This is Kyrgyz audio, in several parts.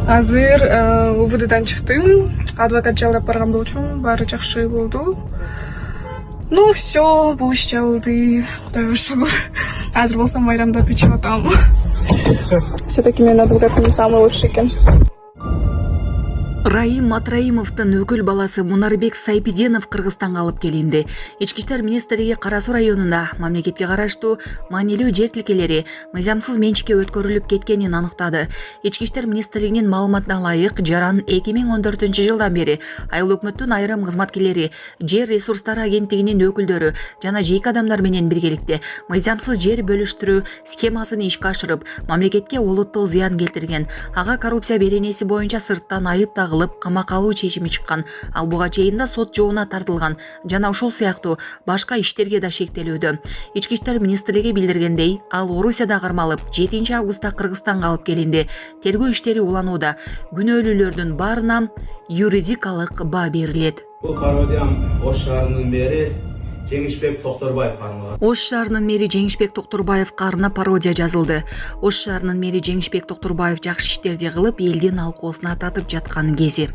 Азыр УВДдан чыктым. Адвокат жалдап барган болчумун. Баары жакшы болду. Ну, все, бул иш жабылды. Кудайга шүгүр. Азыр болсо майрамдап ичип атам. Все-таки менин адвокатым самый лучший экен. Раим Матраимовдун өкүл баласы Мунарбек Сайпиденов Кыргызстанга алып келинди. Ички иштер министрлиги Кара Суу районунда мамлекетке караштуу маанилүү жер тилкелери мыйзамсыз менчикке өткөрүлүп кеткенин аныктады. Ички иштер министрлигинин маалыматына ылайык, Жаран 2014 жылдан бери айыл өкмөттүн айрым кызматкерлери, жер ресурстары агенттигинин өкүлдөрү жана жеке адамдар менен биргеликте мыйзамсыз жер бөлүштүрүү схемасын ишке ашырып, мамлекетке олуттуу зыян келтирген. Ага коррупция беренеси боюнча сырттан айып тагылып, камакка алуу чечими чыккан. Ал буга чейин да сот жообуна тартылган жана ушул сыяктуу башка иштерге да шектелүүдө. Ички иштер министрлиги билдиргендей, ал Орусияда кармалып, 7 августта Кыргызстанга алып келинди. Тергөө иштери уланууда. Күнөөлүүлөрдүн баарына юридикалык баа берилет. Бул пародиям Ош шаарынын мэри Жеңишбек Токторбаев кармалган. Ош шаарынын мэри Жеңишбек Токторбаев каарына пародия жазылды. Ош шаарынын мэри Жеңишбек Токторбаев жакшы иштерди кылып, элдин алкоосуна татып жаткан кези.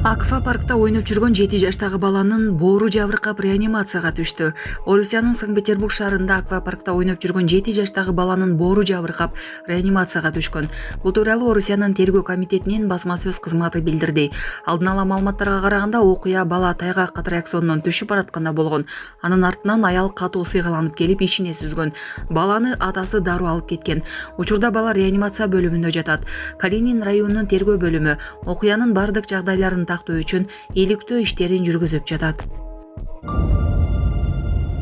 Аквапаркта ойноп жүргөн 7 жаштагы баланын боору жабыркап реанимацияга түштү. Орусиянын Санкт-Петербург шаарында аквапаркта ойноп жүргөн 7 жаштагы баланын боору жабыркап реанимацияга түшкөн. Бул тууралуу Орусиянын тергөө комитетинин басма сөз кызматы билдирди. Алдын ала маалыматтарга караганда, окуя бала тайгак аттракционунан түшүп баратканда болгон. Анын артынан аял катуу сыйгаланып келип ишине сүзгөн. Баланы атасы дароо алып кеткен. Учурда бала реанимация бөлүмүндө жатат. Калинин районунун тергөө бөлүмү окуянын бардык жагдайларын тактоо үчүн иликтөө иштерин жүргүзүп жатат.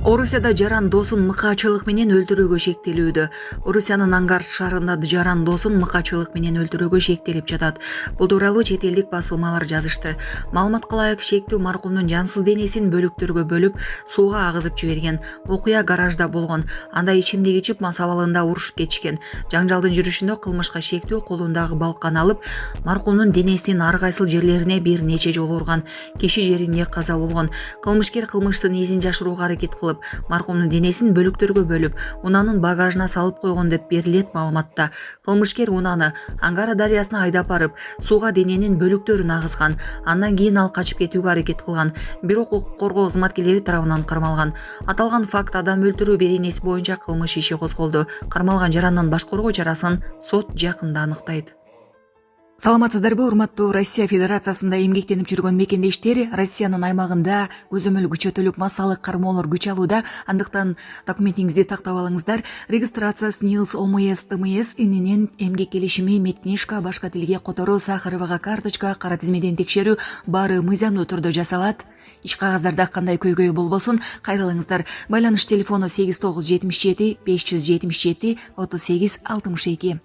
Орусияда Жаран досун мыкаачылык менен өлтүрүүгө шектелүүдө. Орусиянын Ангарс шаарында Жаран досун мыкаачылык менен өлтүрүүгө шектелип жатат. Бул тууралуу чет элдик басылмалар жазышты. Маалыматка ылайык, шектүү маркумдун жансыз денесин бөлүктөргө бөлүп, сууга агызып жиберген. Окуя гаражда болгон. Анда ичимдик ичип, мас абалында урушуп кетишкен. Жаңжалдын жүрүшүндө кылмышка шектүү колундагы балкан алып, маркумдун денесинин ар кайсыл жерлерине бир нече жолу урган. Киши жеринде каза болгон. Кылмышкер кылмыштын изин жашырууга аракет кылып, маркумдун денесин бөлүктөргө бөлүп, унаанын багажына салып койгон деп берилет маалыматта. Кылмышкер унааны Ангара дарыясына айдап барып, сууга дененин бөлүктөрүн агызган. Андан кийин ал качып кетүүгө аракет кылган. Бирок укук коргоо кызматкерлери тарабынан кармалган. Аталган факт адам өлтүрүү беренеси боюнча кылмыш иши козголду. Кармалган Жарандын баш коргоо чарасын сот жакында аныктайт. Саламатсыздарбы, урматтуу Россия Федерациясында эмгектенип жүргөн мекендештер, Россиянын аймагында көзөмөл күчөтүлүп массалык кармоолор күч алууда. Андыктан документиңизди тактап алыңыздар. Регистрация СНИЛС, ОМС, ТМС ининен эмгек келишими, медкнижка, башка тилге которуу, Сахаровага карточка, кара тизмеден текшерүү баары мыйзамдуу түрдө жасалат. Иш кагаздарда кандай көйгөй болбосун, кайрылыңыздар. Байланыш телефону 8977 577 3862.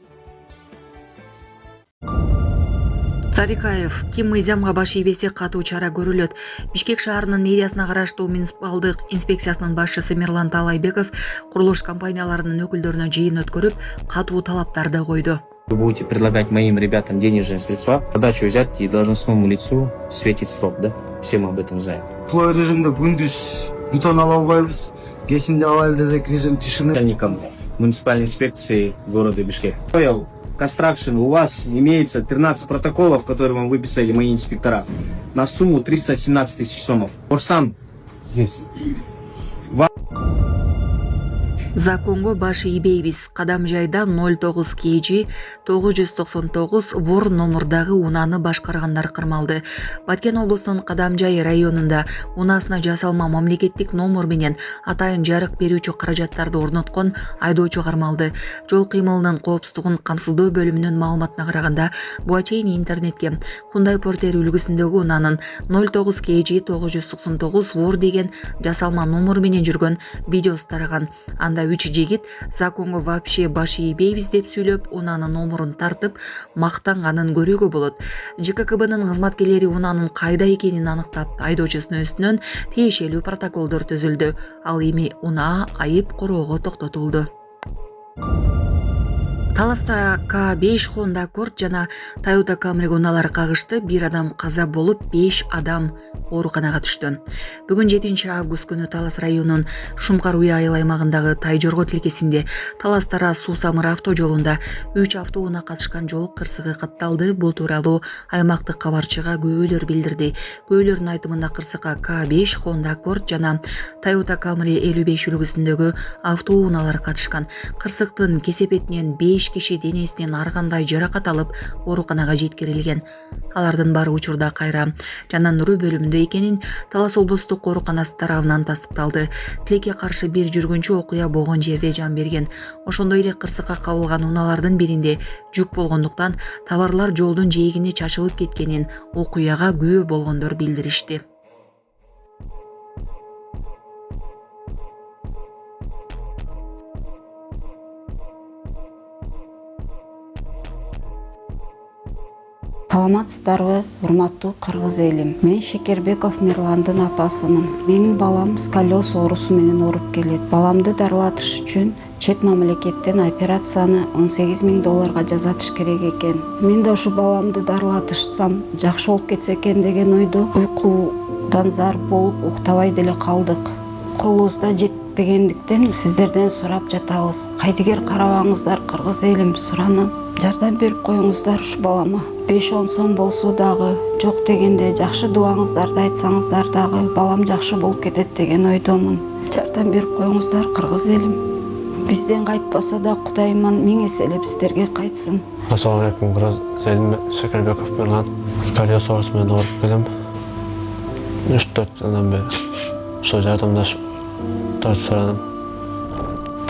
Царикаев, Ким мыйзамга баш ийбесе катуу чара көрүлөт. Бишкек шаарынын мэриясына караштуу муниципалдык инспекциясынын башчысы Мирлан Талайбеков курулуш компанияларынын өкүлдөрүнө жыйын өткөрүп, катуу талаптарды койду. Вы будете предлагать моим ребятам денежные средства, подачу взятки и должностному лицу светит срок, да? Все мы об этом знаем. Плой режимде күндүз бутон ала албайбыз. Кечинде алайлы десек режим тишины. Начальником муниципальной инспекции города Бишкек. Royal Construction, у вас имеется 13 протоколов, которые вам выписали мои инспектора, на сумму 317 тысяч сомов. Орсан здесь. Законго баш ийбейбиз. Кадам жайда 09 KG 999 вор номурдагы унааны башкаргандар кырмалды. Баткен облусунун Кадам жай районунда унаасына жасалма мамлекеттик номер менен атайын жарык берүүчү каражаттарды орноткон айдоочу кармалды. Жол кыймылынын коопсуздугун камсыздоо бөлүмүнүн маалыматына караганда, буга чейин интернетке Hyundai Porter үлгүсүндөгү унаанын 09 KG 999 вор деген жасалма номер менен жүргөн видеосу тараган. Анда 3 жигит законго вообще баш ийбейбиз деп сүйлөп, унаанын номурун тартып, мактанганын көрүүгө болот. ЖККБнын кызматкерлери унаанын кайда экенин аныктап, айдоочусунун үстүнөн тиешелүү протоколдор түзүлдү. Ал эми унаа айып короого токтотулду. Таласта К5 Honda Accord жана Toyota Camry унаалары кагышты. 1 адам каза болуп, 5 адам ооруканага түштү. Бүгүн 7 август күнү Талас районунун Шумкар Уя айыл аймагындагы Тайжорго тилкесинде Талас-Тара Суу-Самыр авто жолунда 3 автоунаа катышкан жол кырсыгы катталды. Бул тууралуу аймактык кабарчыга күбөлөр билдирди. Күбөлөрдүн айтымында кырсыкка К5 Honda Accord жана Toyota Camry 55 үлгүсүндөгү автоунаалар катышкан. Кырсыктын кесепетинен 5 киши денесинен ар кандай жаракат алып ооруканага жеткирилген. Алардын баары учурда кайра жанандыруу бөлүмүндө экенин Талас облустук ооруканасы тарабынан тастыкталды. Тилекке каршы бир жүргүнчү окуя болгон жерде жан берген. Ошондой эле кырсыкка кабылган унаалардын биринде жүк болгондуктан товарлар жолдун жээгине чачылып кеткенин окуяга күбө болгондор билдиришти. Саламатсыздарбы, урматтуу кыргыз элим. Мен Шекербеков Мирландын апасымын. Менин балам сколиоз оорусу менен ооруп келет. Баламды дарылатыш үчүн чет мамлекеттен операцияны $18,000 жасатыш керек экен. Мен да ушу баламды дарылатышсам жакшы болуп кетсе экен деген ойдо уйкудан зар болуп уктабай деле калдык. Колубузда жетпегендиктен сиздерден сурап жатабыз. Кайдыгер карабаңыздар кыргыз элим, суранам. Жардам берип коюңуздар ушу балама. 5-10 сом болсо дагы, жок дегенде жакшы дубаңыздарды айтсаңыздар дагы балам жакшы болуп кетет деген ойдомун. Жардам берип коюңуздар кыргыз элим. Бизден кайтпаса да Кудайыман миң эселеп сиздерге кайтсын. Ассаламу алейкум, кыргыз элим. Шекербеков Мирлан. Сколиоз оорусу менен ооруп келем. 3-4 жылдан бери ошо жардамдашып суранам.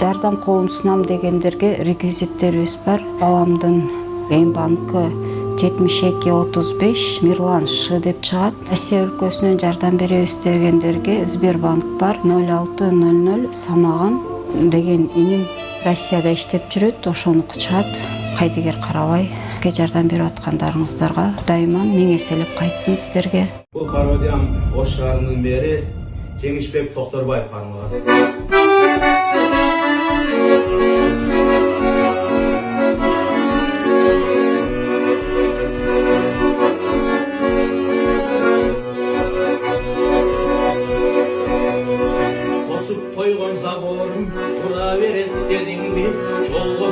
Жардам колун сунам дегендерге реквизиттерибиз бар. Баламдын банкы 7235 Мирлан Ш деп чыгат. Россия өлкөсүнөн жардам беребиз дегендерге Сбербанк бар 0600 Самаган деген иним Россияда иштеп жүрөт, ошону чыгат. Кайдыгер карабай бизге жардам берип аткандарыңыздарга Кудайыман миң эселеп кайтсын сиздерге. Бул пародиям Ош шаарынын мэри Жеңишбек Токторбаев арналат.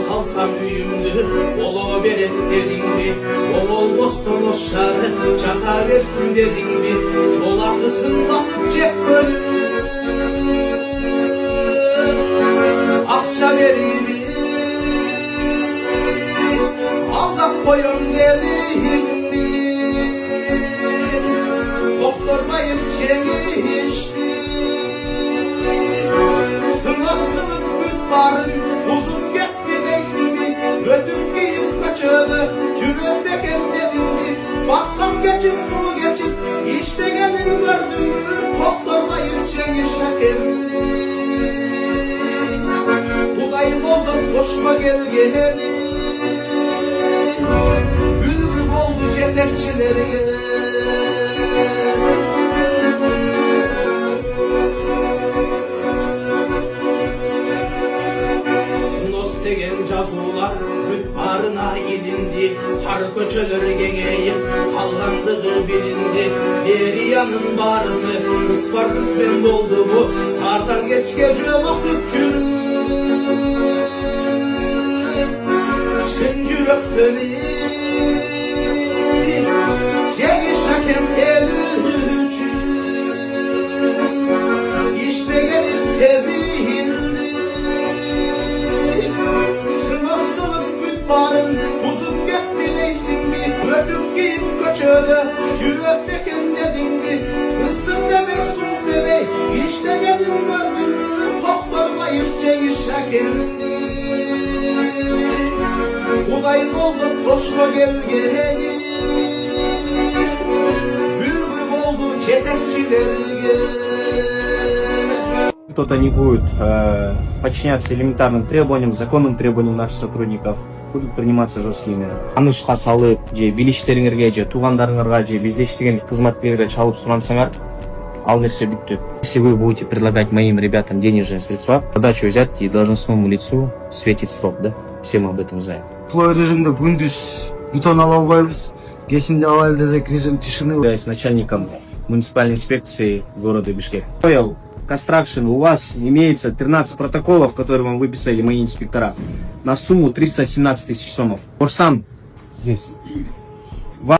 Salsam üyümdü, bolo beret dedin mi? Bol olmazsan o şarı, çaka versin dedin mi? Çolakısın basıp cep bölüm. Akşa verir, aldap koyun dedin mi? Doktorbayız çemişti, sınırsınıp güt barın, uzun ötüp giyip kaçırdı, çürüp beken dedin mi? Bakkam geçip su geçip, işte gelin gördün mü? Doktorlayız Cengiz Şakerli. Budayım oldum koşma gel geleni, bülbül oldu cetekçileri. Degen жазуулар бүт барына илинди, тар көчөлөр кеңейип калгандыгы билинди. Дериянын барысы ыспар күзбен болду бу, сардан кечке жөө басып жүрүп. Чын жүрөктөн Cengiz Şakem эл үчүн иштегени сезилди. Barın buzup gitti neysin mi? Ötüp giyip köçöre jüröp beken dedin mi? Isın demey, soğuk demey, işte gelin gördün mü? Doktorlayız Cengiz Şakerli. Kudayın oldu koşma gel geleni, bülbül oldu cetekçilerge. Кто-то не будет подчиняться элементарным требованиям, законным требованиям наших сотрудников, будут приниматься жесткие меры. Анышқа салып, же билиштериңерге, же туугандарыңарга, же бизде иштеген кызматкерлерге чалып сурансаңар, ал нерсе бүттү. Если вы будете предлагать моим ребятам денежные средства, задачу взять и должностному лицу светит срок, да? Все мы об этом знаем. Плой режимде күндүз бутон ала албайбыз. Кечинде алайлы десек режим тишины. Являюсь начальником муниципальной инспекции города Бишкек. Royal Construction, у вас имеется 13 протоколов, которые вам выписали мои инспектора, на сумму 317 тысяч сомов. Корсан, Здесь